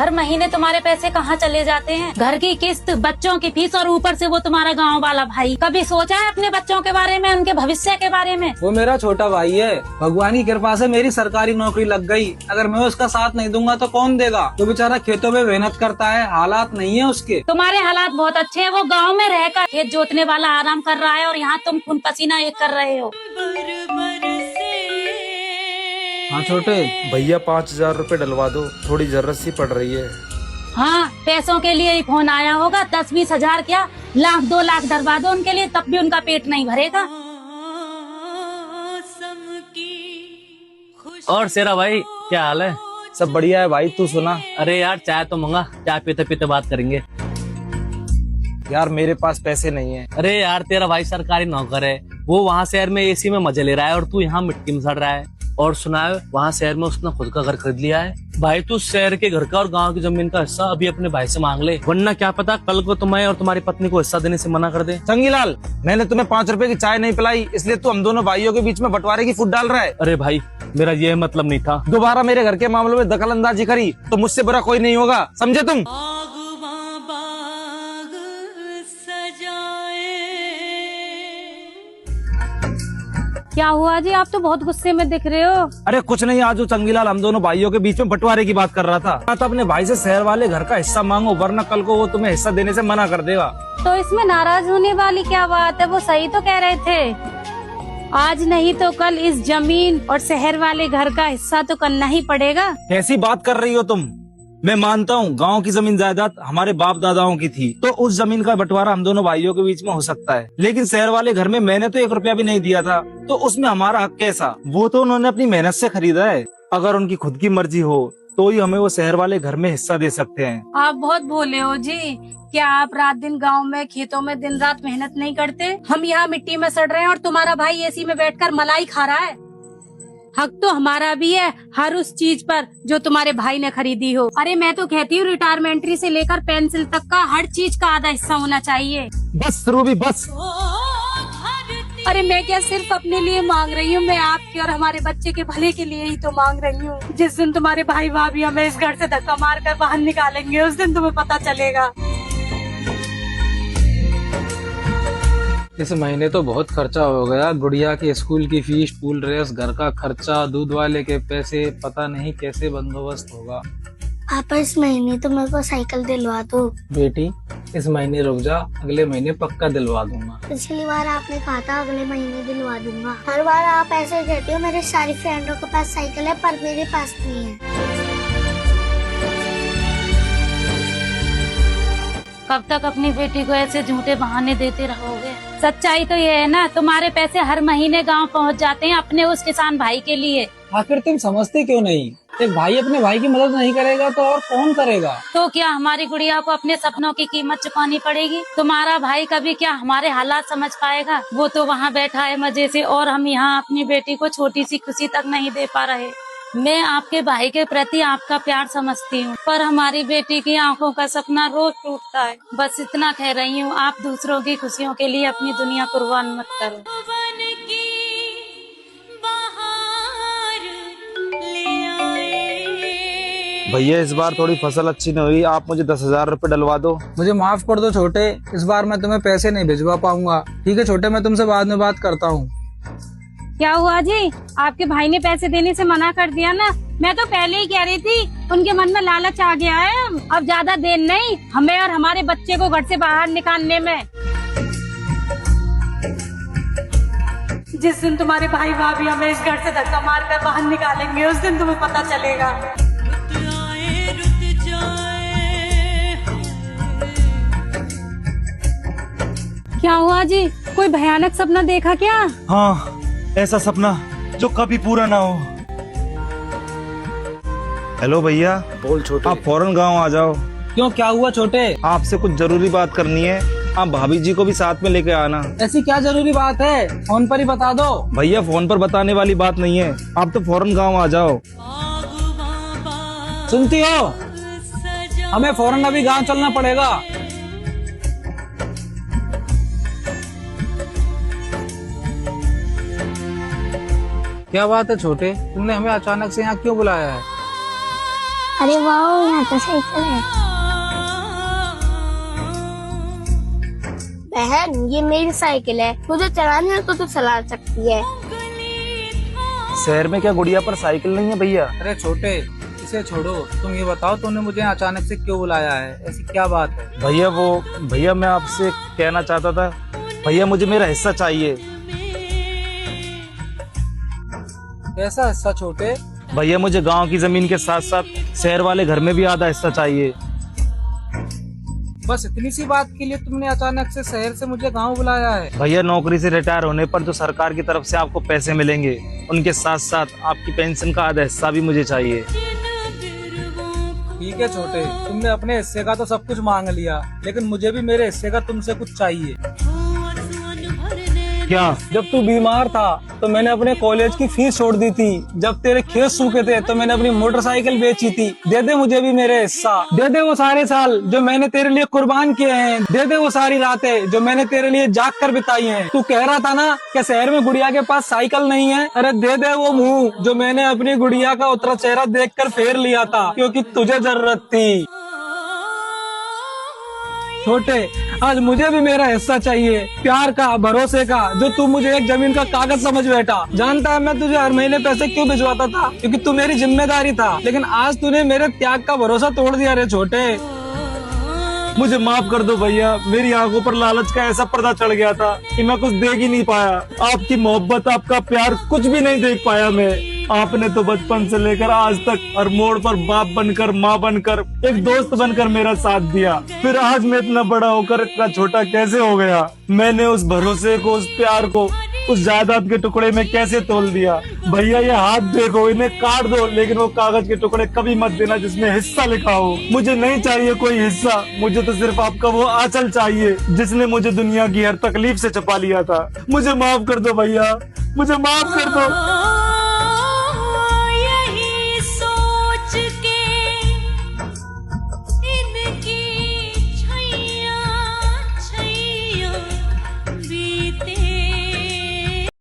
हर महीने तुम्हारे पैसे कहाँ चले जाते हैं? घर की किस्त, बच्चों की फीस और ऊपर से वो तुम्हारा गाँव वाला भाई। कभी सोचा है अपने बच्चों के बारे में, उनके भविष्य के बारे में? वो मेरा छोटा भाई है। भगवान की कृपा से मेरी सरकारी नौकरी लग गई। अगर मैं उसका साथ नहीं दूंगा तो कौन देगा? वो बेचारा खेतों में मेहनत करता है, हालात नहीं है उसके। तुम्हारे हालात बहुत अच्छे हैं। वो गाँव में रहकर खेत जोतने वाला आराम कर रहा है और यहाँ तुम खून पसीना एक कर रहे हो। हाँ छोटे भैया 5,000 रुपए डलवा दो, थोड़ी जरूरत सी पड़ रही है। हाँ, पैसों के लिए ही फोन आया होगा। 10-20 हजार क्या, 1-2 लाख डलवा दो उनके लिए, तब भी उनका पेट नहीं भरेगा। और शेरा भाई क्या हाल है? सब बढ़िया है भाई, तू सुना? अरे यार चाय तो मंगा, चाय पीते पीते बात करेंगे। यार मेरे पास पैसे नहीं है। अरे यार तेरा भाई सरकारी नौकर है, वो वहाँ शहर में एसी में मजे ले रहा है और तू यहाँ मिट्टी में सड़ रहा है। और सुना है वहाँ शहर में उसने खुद का घर खरीद लिया है। भाई तू शहर के घर का और गांव की जमीन का हिस्सा अभी अपने भाई से मांग ले, वरना क्या पता कल को तुम्हें और तुम्हारी पत्नी को हिस्सा देने से मना कर दे। संगीलाल, मैंने तुम्हें 5 रुपए की चाय नहीं पिलाई, इसलिए तू हम दोनों भाइयों के बीच में बंटवारे की फूट डाल रहा है। अरे भाई मेरा ये मतलब नहीं था। दोबारा मेरे घर के मामलों में दखल अंदाजी करी तो मुझसे बुरा कोई नहीं होगा, समझे तुम? क्या हुआ जी, आप तो बहुत गुस्से में दिख रहे हो। अरे कुछ नहीं, आज वो चंगीलाल हम दोनों भाइयों के बीच में बंटवारे की बात कर रहा था। तो अपने भाई से शहर वाले घर का हिस्सा मांगो, वरना कल को वो तुम्हें हिस्सा देने से मना कर देगा। तो इसमें नाराज होने वाली क्या बात है? वो सही तो कह रहे थे। आज नहीं तो कल इस जमीन और शहर वाले घर का हिस्सा तो करना ही पड़ेगा। कैसी बात कर रही हो तुम? मैं मानता हूँ गांव की जमीन जायदाद हमारे बाप दादाओं की थी, तो उस जमीन का बंटवारा हम दोनों भाइयों के बीच में हो सकता है। लेकिन शहर वाले घर में मैंने तो 1 रुपया भी नहीं दिया था, तो उसमें हमारा हक कैसा? वो तो उन्होंने अपनी मेहनत से खरीदा है। अगर उनकी खुद की मर्जी हो तो ही हमें वो शहर वाले घर में हिस्सा दे सकते हैं। आप बहुत भोले हो जी। क्या आप रात दिन गांव में खेतों में दिन रात मेहनत नहीं करते? हम यहाँ मिट्टी में सड़ रहे हैं और तुम्हारा भाई एसी में बैठकर मलाई खा रहा है। हक तो हमारा भी है हर उस चीज पर जो तुम्हारे भाई ने खरीदी हो। अरे मैं तो कहती हूँ रिटायरमेंट्री से लेकर पेंसिल तक का हर चीज का आधा हिस्सा होना चाहिए। बस रूबी बस। अरे मैं क्या सिर्फ अपने लिए मांग रही हूँ, मैं आपके और हमारे बच्चे के भले के लिए ही तो मांग रही हूँ। जिस दिन तुम्हारे भाई भाभी हमें इस घर से धक्का मार कर बाहर निकालेंगे, उस दिन तुम्हें पता चलेगा। इस महीने तो बहुत खर्चा हो गया। गुड़िया की स्कूल की फीस, स्कूल ड्रेस, घर का खर्चा, दूध वाले के पैसे, पता नहीं कैसे बंदोबस्त होगा। पापा इस महीने तो मेरे को साइकिल दिलवा दो। बेटी इस महीने रुक जा, अगले महीने पक्का दिलवा दूंगा। पिछली बार आपने कहा था अगले महीने दिलवा दूंगा। हर बार आप ऐसे कहते हो। मेरे सारी फ्रेंडों के पास साइकिल है पर मेरे पास नहीं है। कब तक अपनी बेटी को ऐसे झूठे बहाने देते रहोगे? सच्चाई तो ये है ना, तुम्हारे पैसे हर महीने गांव पहुंच जाते हैं अपने उस किसान भाई के लिए। आखिर तुम समझते क्यों नहीं? एक भाई अपने भाई की मदद नहीं करेगा तो और कौन करेगा? तो क्या हमारी गुड़िया को अपने सपनों की कीमत चुकानी पड़ेगी? तुम्हारा भाई कभी क्या हमारे हालात समझ पाएगा? वो तो वहाँ बैठा है मजे से और हम यहाँ अपनी बेटी को छोटी सी खुशी तक नहीं दे पा रहे। मैं आपके भाई के प्रति आपका प्यार समझती हूँ, पर हमारी बेटी की आंखों का सपना रोज टूटता है। बस इतना कह रही हूँ, आप दूसरों की खुशियों के लिए अपनी दुनिया कुर्बान मत करो। भैया इस बार थोड़ी फसल अच्छी नहीं हुई, आप मुझे 10,000 रुपए डलवा दो। मुझे माफ कर दो छोटे, इस बार मैं तुम्हें पैसे नहीं भिजवा पाऊंगा। ठीक है छोटे, मैं तुमसे बाद में बात करता हूँ। क्या हुआ जी, आपके भाई ने पैसे देने से मना कर दिया ना? मैं तो पहले ही कह रही थी, उनके मन में लालच आ गया है। अब ज्यादा देर नहीं हमें और हमारे बच्चे को घर से बाहर निकालने में। जिस दिन तुम्हारे भाई भाभी हमें इस घर से धक्का मार कर बाहर निकालेंगे, उस दिन तुम्हें पता चलेगा। क्या हुआ जी, कोई भयानक सपना देखा क्या? हाँ, ऐसा सपना जो कभी पूरा ना हो। हेलो भैया। बोल छोटे। आप फौरन गांव आ जाओ। क्यों, क्या हुआ छोटे? आपसे कुछ जरूरी बात करनी है। आप भाभी जी को भी साथ में लेके आना। ऐसी क्या जरूरी बात है? फोन पर ही बता दो। भैया फोन पर बताने वाली बात नहीं है, आप तो फौरन गांव आ जाओ। सुनती हो? हमें फौरन अभी गांव चलना पड़ेगा। क्या बात है छोटे, तुमने हमें अचानक से यहाँ क्यों बुलाया है? अरे वाह, यहाँ तो साइकिल है। बहन, ये मेरी साइकिल है, तुझे चलानी है तो तू चला सकती है। शहर में क्या गुड़िया पर साइकिल नहीं है भैया? अरे छोटे, इसे छोड़ो। तुम ये बताओ, तुमने मुझे अचानक से क्यों बुलाया है? ऐसी क्या बात है? भैया मैं आपसे कहना चाहता था, भैया मुझे मेरा हिस्सा चाहिए। कैसा हिस्सा छोटे? भैया मुझे गांव की जमीन के साथ साथ शहर वाले घर में भी आधा हिस्सा चाहिए। बस इतनी सी बात के लिए तुमने अचानक से शहर से मुझे गांव बुलाया है? भैया नौकरी से रिटायर होने पर जो सरकार की तरफ से आपको पैसे मिलेंगे, उनके साथ साथ आपकी पेंशन का आधा हिस्सा भी मुझे चाहिए। ठीक है छोटे, तुमने अपने हिस्से का तो सब कुछ मांग लिया, लेकिन मुझे भी मेरे हिस्से का तुमसे कुछ चाहिए। क्या? जब तू बीमार था तो मैंने अपने कॉलेज की फीस छोड़ दी थी। जब तेरे खेत सूखे थे तो मैंने अपनी मोटरसाइकिल बेची थी। दे दे मुझे भी मेरे हिस्सा। दे दे वो सारे साल जो मैंने तेरे लिए कुर्बान किए हैं। दे दे वो सारी रातें जो मैंने तेरे लिए जाग कर बिताई हैं। तू कह रहा था ना कि शहर में गुड़िया के पास साइकिल नहीं है। अरे दे दे वो मुंह जो मैंने अपनी गुड़िया का उतरा चेहरा देखकर फेर लिया था, क्योंकि तुझे जरूरत थी। छोटे, आज मुझे भी मेरा हिस्सा चाहिए, प्यार का, भरोसे का, जो तू मुझे एक जमीन का कागज समझ बैठा। जानता है मैं तुझे हर महीने पैसे क्यों भिजवाता था? क्योंकि तू मेरी जिम्मेदारी था, लेकिन आज तूने मेरे त्याग का भरोसा तोड़ दिया रे छोटे। मुझे माफ कर दो भैया, मेरी आंखों पर लालच का ऐसा पर्दा चढ़ गया था कि मैं कुछ देख ही नहीं पाया। आपकी मोहब्बत, आपका प्यार कुछ भी नहीं देख पाया मैं। आपने तो बचपन से लेकर आज तक हर मोड़ पर बाप बनकर, माँ बनकर, एक दोस्त बनकर मेरा साथ दिया। फिर आज मैं इतना बड़ा होकर इतना छोटा कैसे हो गया? मैंने उस भरोसे को, उस प्यार को उस जायदाद के टुकड़े में कैसे तोल दिया? भैया ये हाथ देखो, इन्हें काट दो, लेकिन वो कागज के टुकड़े कभी मत देना जिसमें हिस्सा लिखा हो। मुझे नहीं चाहिए कोई हिस्सा, मुझे तो सिर्फ आपका वो आंचल चाहिए जिसने मुझे दुनिया की हर तकलीफ से छुपा लिया था। मुझे माफ कर दो भैया, मुझे माफ कर दो।